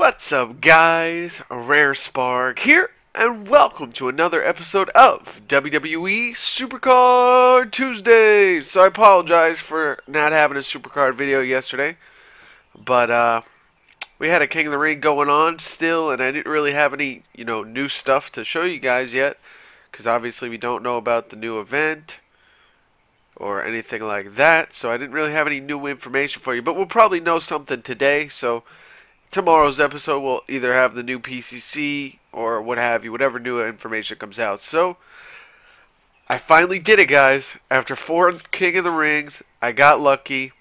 What's up, guys? Rare Spark here, and welcome to another episode of WWE SuperCard Tuesday. So I apologize for not having a SuperCard video yesterday, but we had a King of the Ring going on still, and I didn't really have any, new stuff to show you guys yet, because obviously we don't know about the new event or anything like that. So I didn't really have any new information for you, but we'll probably know something today. So tomorrow's episode will either have the new PCC or what have you, whatever new information comes out. So I finally did it, guys. After 4 King of the Rings, I got lucky.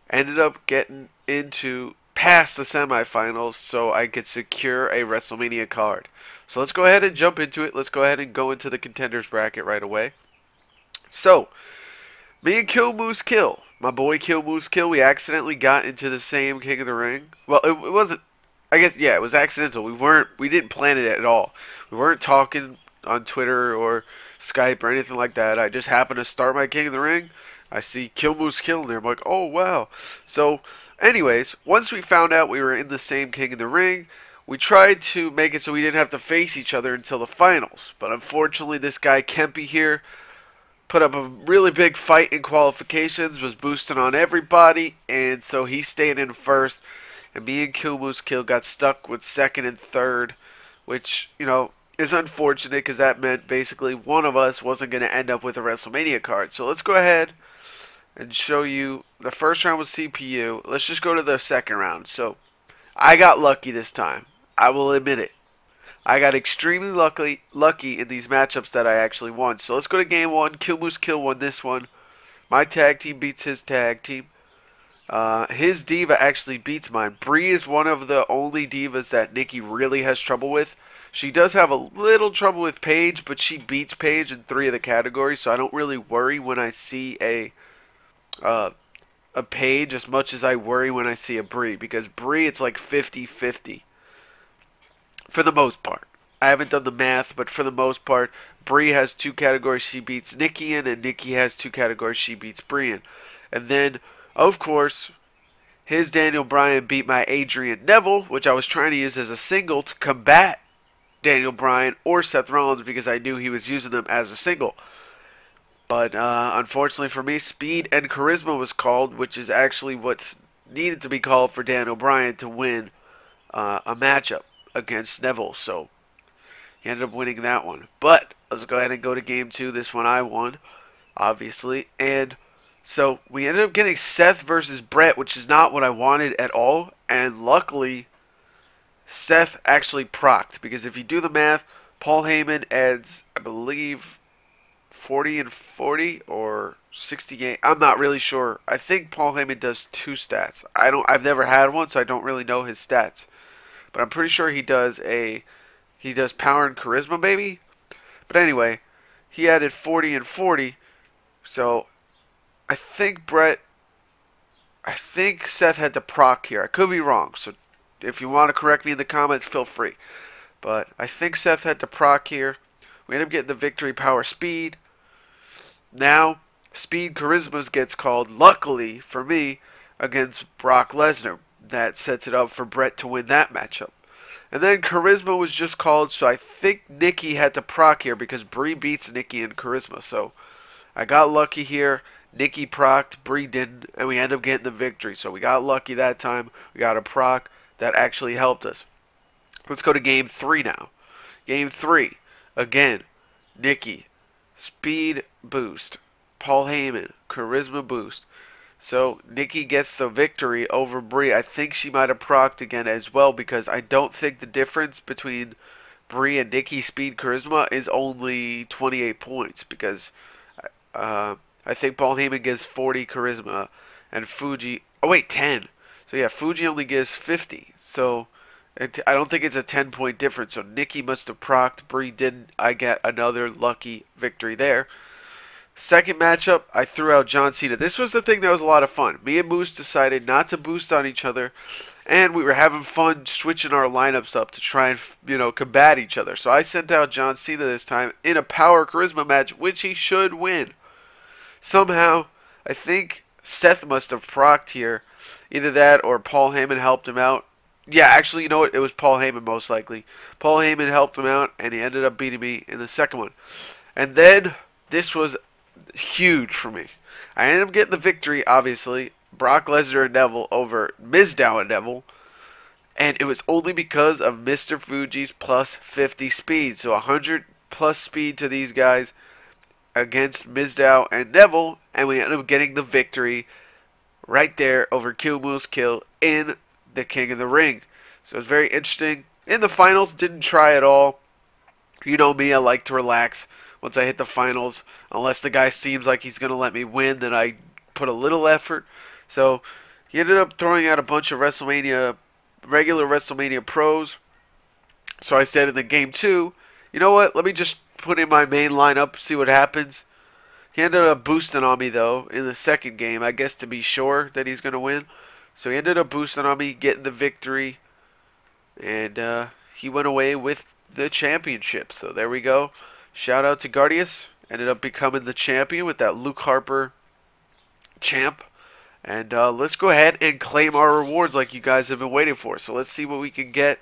Ended up getting into past the semifinals so I could secure a WrestleMania card. So let's go ahead and jump into it. Let's go ahead and go into the contenders bracket right away. So me and Kill Moose Kill, my boy Kill Moose Kill, we accidentally got into the same King of the Ring. Well, it wasn't, I guess, yeah, it was accidental. We didn't plan it at all. We weren't talking on Twitter or Skype or anything like that. I just happened to start my King of the Ring. I see Kill Moose Kill in there. I'm like, oh, wow. So, anyways, once we found out we were in the same King of the Ring, we tried to make it so we didn't have to face each other until the finals. But unfortunately, this guy Kempy here put up a really big fight in qualifications, was boosting on everybody, and so he stayed in first, and me and Kill Moose Kill got stuck with second and third, which, is unfortunate because that meant basically one of us wasn't going to end up with a WrestleMania card. So let's go ahead and show you. The first round was CPU. Let's just go to the second round. So I got lucky this time. I will admit it. I got extremely lucky in these matchups that I actually won. So let's go to game one. Kill Moose Kill won this one. My tag team beats his tag team. His diva actually beats mine. Bree is one of the only divas that Nikki really has trouble with. She does have a little trouble with Paige, but she beats Paige in 3 of the categories, so I don't really worry when I see a Paige as much as I worry when I see a Bree, because Bree, it's like 50-50. For the most part. I haven't done the math, but for the most part, Bree has 2 categories she beats Nikki in, and Nikki has 2 categories she beats Bree in. And then, of course, his Daniel Bryan beat my Adrian Neville, which I was trying to use as a single to combat Daniel Bryan or Seth Rollins because I knew he was using them as a single. But unfortunately for me, Speed and Charisma was called, which is actually what's needed to be called for Daniel Bryan to win a matchup against Neville, so he ended up winning that one. But let's go ahead and go to game 2. This one I won, obviously, and so we ended up getting Seth versus Brett, which is not what I wanted at all, and luckily Seth actually procced, because if you do the math, Paul Heyman adds, I believe, 40 and 40 or 68. I'm not really sure. I think Paul Heyman does 2 stats. I've never had one, so I don't really know his stats. But I'm pretty sure he does power and charisma, maybe. But anyway, he added 40 and 40. So I think Seth had to proc here. I could be wrong. So if you want to correct me in the comments, feel free. But I think Seth had to proc here. We ended up getting the victory, power, speed. Now, Speed Charisma gets called, luckily for me, against Brock Lesnar. That sets it up for Brett to win that matchup. And then Charisma was just called, so I think Nikki had to proc here because Bree beats Nikki in Charisma. So I got lucky here. Nikki procced, Bree didn't, and we ended up getting the victory. So we got lucky that time. We got a proc that actually helped us. Let's go to game 3 now. Game 3, again, Nikki, speed boost, Paul Heyman, charisma boost. So Nikki gets the victory over Bree. I think she might have procced again as well, because I don't think the difference between Bree and Nikki speed charisma is only 28 points, because I think Paul Heyman gives 40 charisma and Fuji, oh wait, 10. So yeah, Fuji only gives 50. So I don't think it's a 10-point difference. So Nikki must have procced, Bree didn't. I get another lucky victory there. Second matchup, I threw out John Cena. This was the thing that was a lot of fun. Me and Moose decided not to boost on each other, and we were having fun switching our lineups up to try and, combat each other. So I sent out John Cena this time in a power charisma match, which he should win. Somehow, I think Seth must have procced here. Either that or Paul Heyman helped him out. Yeah, actually, you know what? It was Paul Heyman most likely. Paul Heyman helped him out, and he ended up beating me in the second one. And then this was huge for me. I ended up getting the victory, obviously. Brock Lesnar and Neville over Mizdow and Neville. And it was only because of Mr. Fuji's plus 50 speed. So 100 plus speed to these guys against Mizdow and Neville. And we ended up getting the victory right there over Kill Moose Kill in the King of the Ring. So it was very interesting. In the finals, didn't try at all. You know me, I like to relax once I hit the finals. Unless the guy seems like he's going to let me win, then I put a little effort. So he ended up throwing out a bunch of regular WrestleMania pros. So I said in the game 2, you know what, let me just put in my main lineup, see what happens. He ended up boosting on me, though, in the second game, I guess to be sure that he's going to win. So he ended up boosting on me, getting the victory. And he went away with the championship. So there we go. Shout out to Guardius. Ended up becoming the champion with that Luke Harper champ. And let's go ahead and claim our rewards like you guys have been waiting for. So let's see what we can get.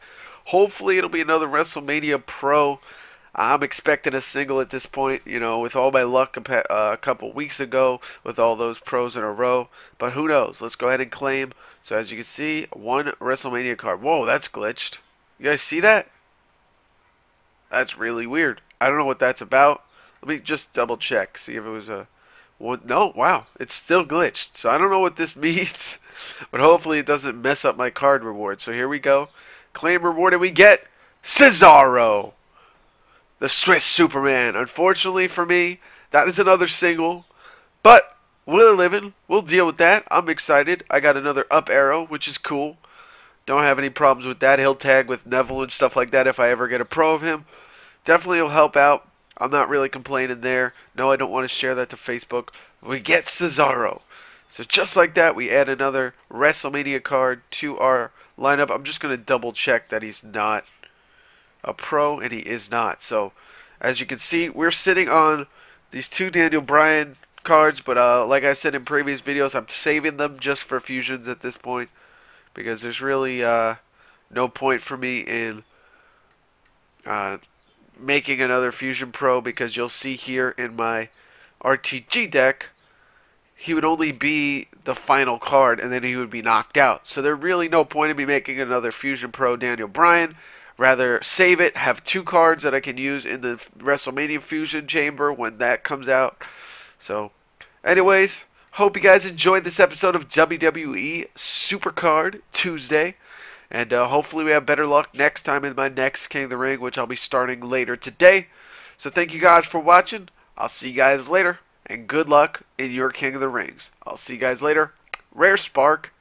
Hopefully it'll be another WrestleMania Pro. I'm expecting a single at this point, you know, with all my luck a couple weeks ago with all those pros in a row. But who knows? Let's go ahead and claim. So as you can see, one WrestleMania card. Whoa, that's glitched. You guys see that? That's really weird. I don't know what that's about. Let me just double check, see if it was a one. No, wow, it's still glitched. So I don't know what this means, but hopefully it doesn't mess up my card reward. So here we go. Claim reward, and we get Cesaro, the Swiss Superman. Unfortunately for me, that is another single, but we're living. We'll deal with that. I'm excited. I got another up arrow, which is cool. Don't have any problems with that. He'll tag with Neville and stuff like that if I ever get a pro of him. Definitely will help out. I'm not really complaining there. No, I don't want to share that to Facebook. We get Cesaro. So just like that, we add another WrestleMania card to our lineup. I'm just going to double check that he's not a pro, and he is not. So as you can see, we're sitting on these two Daniel Bryan cards, but like I said in previous videos, I'm saving them just for fusions at this point, because there's really no point for me in making another Fusion Pro, because you'll see here in my RTG deck, he would only be the final card and then he would be knocked out. So there's really no point in me making another Fusion Pro Daniel Bryan. Rather save it, have two cards that I can use in the WrestleMania Fusion Chamber when that comes out. So anyways, hope you guys enjoyed this episode of WWE SuperCard Tuesday. And hopefully we have better luck next time in my next King of the Ring, which I'll be starting later today. So thank you guys for watching. I'll see you guys later. And good luck in your King of the Rings. I'll see you guys later. Rare Spark